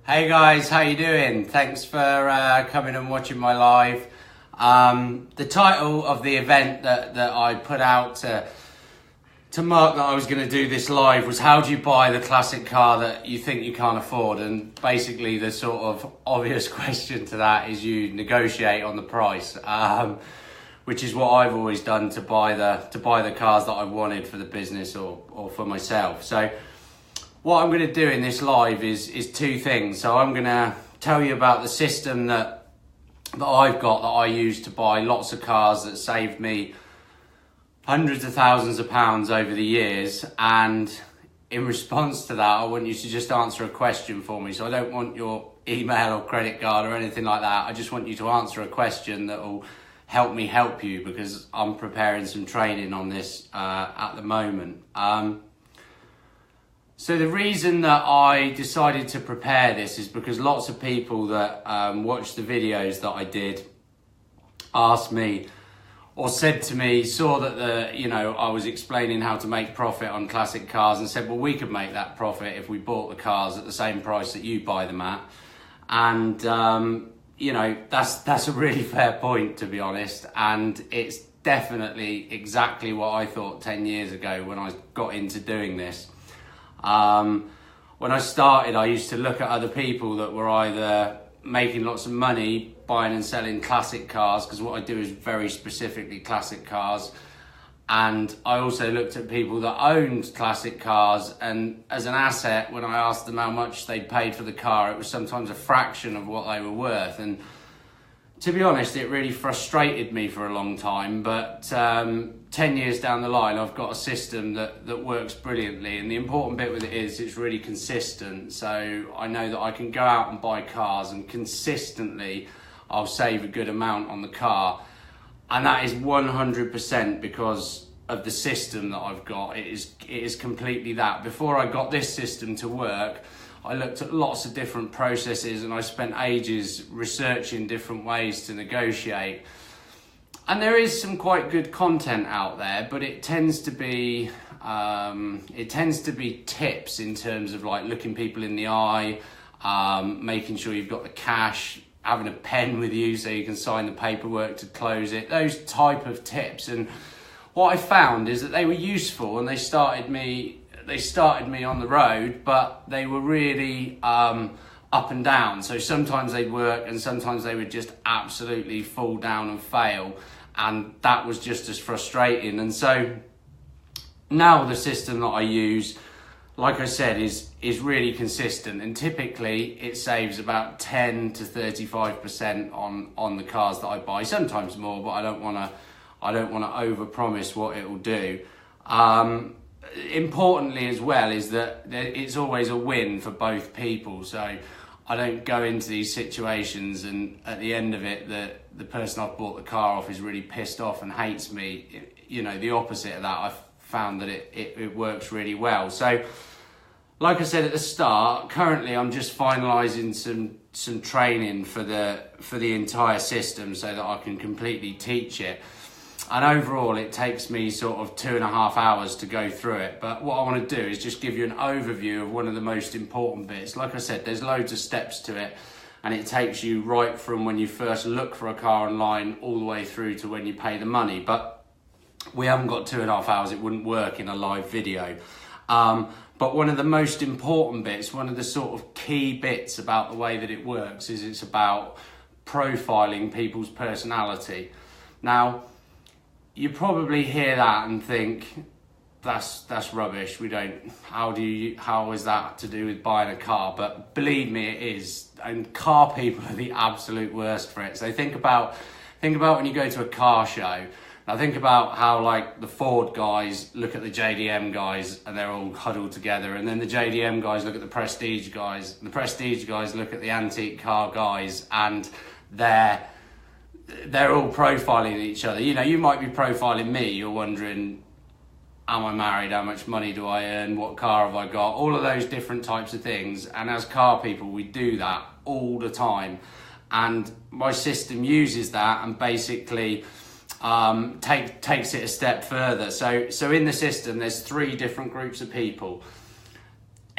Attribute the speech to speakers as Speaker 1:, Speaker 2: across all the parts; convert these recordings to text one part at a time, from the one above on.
Speaker 1: Hey guys, how you doing? Thanks for coming and watching my live. The title of the event that I put out to mark that I was going to do this live was how do you buy the classic car that you think you can't afford? And basically the sort of obvious question to that is you negotiate on the price, which is what I've always done to buy the cars that I wanted for the business or for myself. So what I'm going to do in this live is two things. So I'm going to tell you about the system that I've got that I use to buy lots of cars that saved me hundreds of thousands of pounds over the years. And in response to that, I want you to just answer a question for me. So I don't want your email or credit card or anything like that. I just want you to answer a question that will help me help you, because I'm preparing some training on this at the moment. So the reason that I decided to prepare this is because lots of people that watched the videos that I did asked me or said to me, saw that I was explaining how to make profit on classic cars and said, well, we could make that profit if we bought the cars at the same price that you buy them at. And that's a really fair point, to be honest. And it's definitely exactly what I thought 10 years ago when I got into doing this. When I started, I used to look at other people that were either making lots of money buying and selling classic cars, because what I do is very specifically classic cars. And I also looked at people that owned classic cars, and as an asset, when I asked them how much they paid for the car, it was sometimes a fraction of what they were worth. And to be honest, it really frustrated me for a long time, but 10 years down the line, I've got a system that works brilliantly, and the important bit with it is it's really consistent. So I know that I can go out and buy cars, and consistently I'll save a good amount on the car, and that is 100% because of the system that I've got. It is completely that. Before I got this system to work, I looked at lots of different processes and I spent ages researching different ways to negotiate. And there is some quite good content out there, but it tends to be tips in terms of like looking people in the eye, making sure you've got the cash, having a pen with you so you can sign the paperwork to close it, those type of tips. And what I found is that they were useful and they started me on the road, but they were really up and down. So sometimes they'd work and sometimes they would just absolutely fall down and fail. And that was just as frustrating. And so now the system that I use, like I said, is really consistent. And typically it saves about 10 to 35% on the cars that I buy. Sometimes more, but I don't want to overpromise what it will do. Importantly as well is that it's always a win for both people. So I don't go into these situations and at the end of it the person I've bought the car off is really pissed off and hates me. The opposite of that, I've found that it works really well. So like I said at the start, currently I'm just finalising some training for the entire system so that I can completely teach it. And overall, it takes me sort of 2.5 hours to go through it. But what I want to do is just give you an overview of one of the most important bits. Like I said, there's loads of steps to it. And it takes you right from when you first look for a car online all the way through to when you pay the money. But we haven't got 2.5 hours. It wouldn't work in a live video. But one of the most important bits, one of the sort of key bits about the way that it works is it's about profiling people's personality. Now, you probably hear that and think, that's rubbish. How is that to do with buying a car? But believe me, it is. And car people are the absolute worst for it. So think about when you go to a car show. Now think about how like the Ford guys look at the JDM guys and they're all huddled together, and then the JDM guys look at the Prestige guys, and the Prestige guys look at the antique car guys, and they're all profiling each other. You might be profiling me. You're wondering, am I married? How much money do I earn? What car have I got? All of those different types of things. And as car people, we do that all the time. And my system uses that and basically takes it a step further. So in the system, there's 3 different groups of people.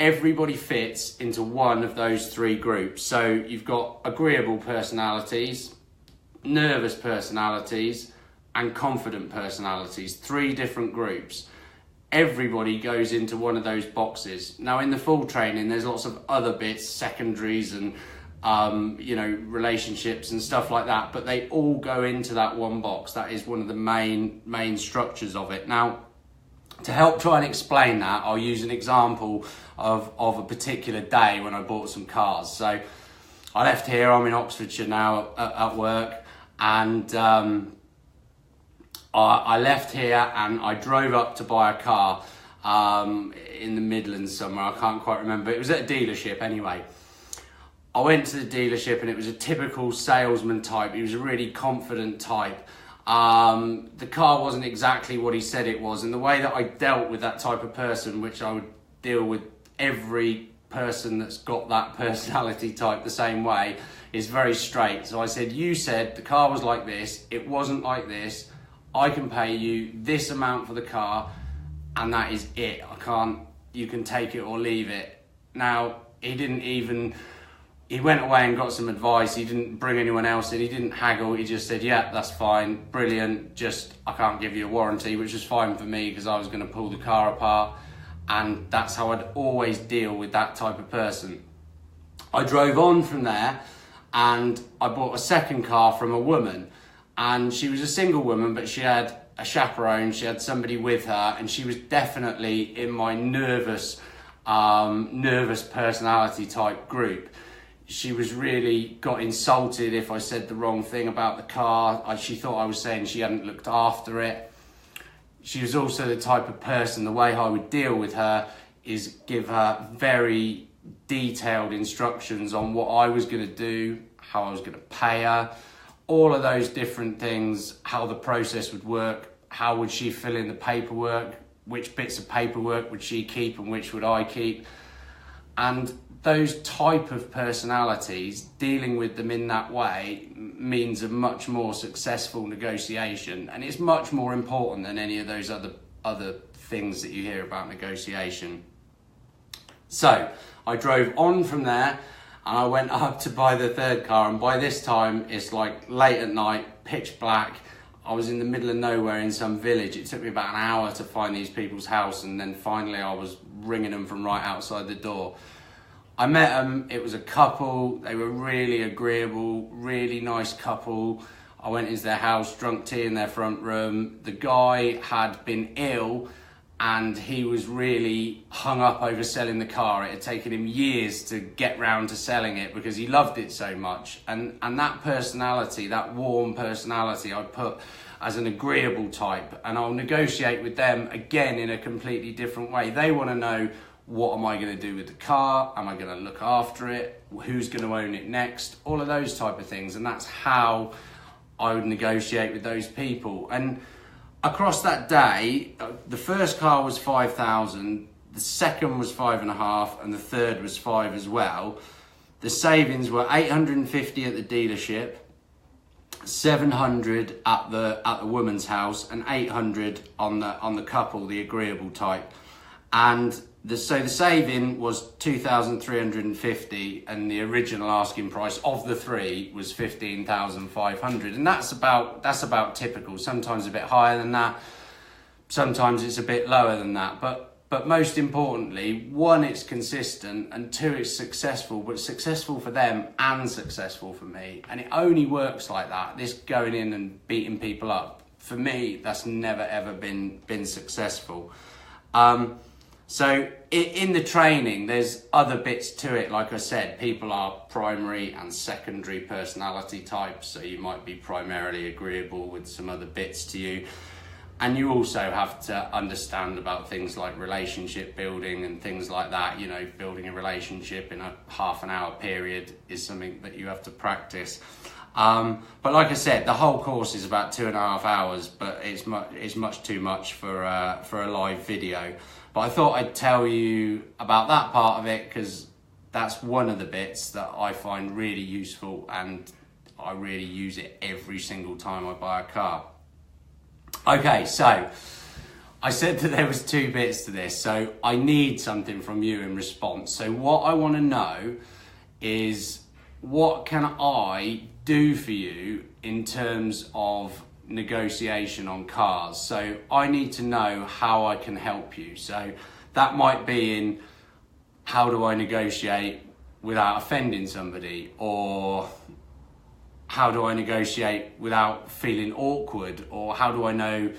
Speaker 1: everybody fits into one of those three groups. So you've got agreeable personalities, nervous personalities, and confident personalities, three different groups. Everybody goes into one of those boxes. Now in the full training, there's lots of other bits, secondaries and relationships and stuff like that, but they all go into that one box. That is one of the main structures of it. Now, to help try and explain that, I'll use an example of a particular day when I bought some cars. So I left here, I'm in Oxfordshire now at work, and I left here and I drove up to buy a car in the Midlands somewhere. I can't quite remember. It was at a dealership anyway. I went to the dealership and it was a typical salesman type. He was a really confident type. The car wasn't exactly what he said it was. And the way that I dealt with that type of person, which I would deal with every person that's got that personality type the same way, is very straight. So I said, you said the car was like this. It wasn't like this. I can pay you this amount for the car, and that is it. You can take it or leave it. Now, he went away and got some advice. He didn't bring anyone else in. He didn't haggle. He just said, yeah, that's fine, brilliant. Just, I can't give you a warranty, which was fine for me because I was going to pull the car apart. And that's how I'd always deal with that type of person. I drove on from there and I bought a second car from a woman. And she was a single woman, but she had a chaperone, she had somebody with her, and she was definitely in my nervous personality type group. She was really got insulted if I said the wrong thing about the car. She thought I was saying she hadn't looked after it. She was also the type of person, the way I would deal with her is give her very detailed instructions on what I was going to do, how I was going to pay her, all of those different things, how the process would work, how would she fill in the paperwork, which bits of paperwork would she keep and which would I keep. And those type of personalities, dealing with them in that way means a much more successful negotiation, and it's much more important than any of those other things that you hear about negotiation. So I drove on from there and I went up to buy the third car, and by this time it's like late at night, pitch black. I was in the middle of nowhere in some village. It took me about an hour to find these people's house, and then finally I was ringing them from right outside the door. I met them, it was a couple, they were really agreeable, really nice couple. I went into their house, drunk tea in their front room. The guy had been ill and he was really hung up over selling the car. It had taken him years to get round to selling it because he loved it so much. And that personality, that warm personality, I put as an agreeable type, and I'll negotiate with them again in a completely different way. They want to know, what am I going to do with the car? Am I going to look after it? Who's going to own it next? All of those type of things. And that's how I would negotiate with those people. And across that day, the first car was 5,000, the second was 5.5, and the third was 5 as well. The savings were 850 at the dealership, 700 at the woman's house, and 800 on the couple, the agreeable type. And the saving was 2,350, and the original asking price of the three was 15,500, and that's about typical. Sometimes a bit higher than that, sometimes it's a bit lower than that. But most importantly, one, it's consistent, and two, it's successful. But successful for them and successful for me, and it only works like that. This going in and beating people up, for me, that's never ever been successful. So in the training, there's other bits to it. Like I said, people are primary and secondary personality types. So you might be primarily agreeable with some other bits to you. And you also have to understand about things like relationship building and things like that. You know, building a relationship in a half an hour period is something that you have to practice. But like I said, the whole course is about 2.5 hours, but it's much too much for a live video. But I thought I'd tell you about that part of it because that's one of the bits that I find really useful, and I really use it every single time I buy a car. Okay, so I said that there was 2 bits to this, so I need something from you in response. So what I want to know is, what can I do for you in terms of negotiation on cars? So I need to know how I can help you. So that might be in, how do I negotiate without offending somebody, or how do I negotiate without feeling awkward, or how do I know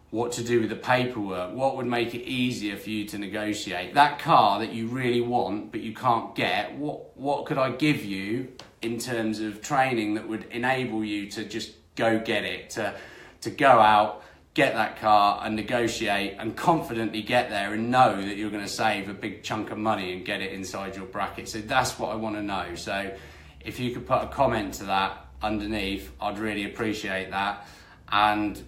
Speaker 1: what to do with the paperwork? What would make it easier for you to negotiate? That car that you really want but you can't get, what could I give you in terms of training that would enable you to just go get it, to go out, get that car and negotiate and confidently get there and know that you're going to save a big chunk of money and get it inside your bracket. So that's what I want to know. So if you could put a comment to that underneath, I'd really appreciate that. And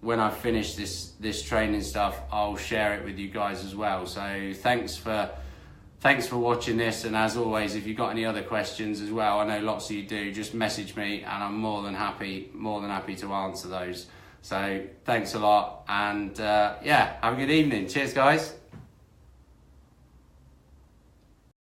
Speaker 1: when I finish this training stuff, I'll share it with you guys as well. So thanks for watching this, and as always, if you've got any other questions as well, I know lots of you do, just message me and I'm more than happy to answer those. So thanks a lot, and yeah, have a good evening. Cheers guys.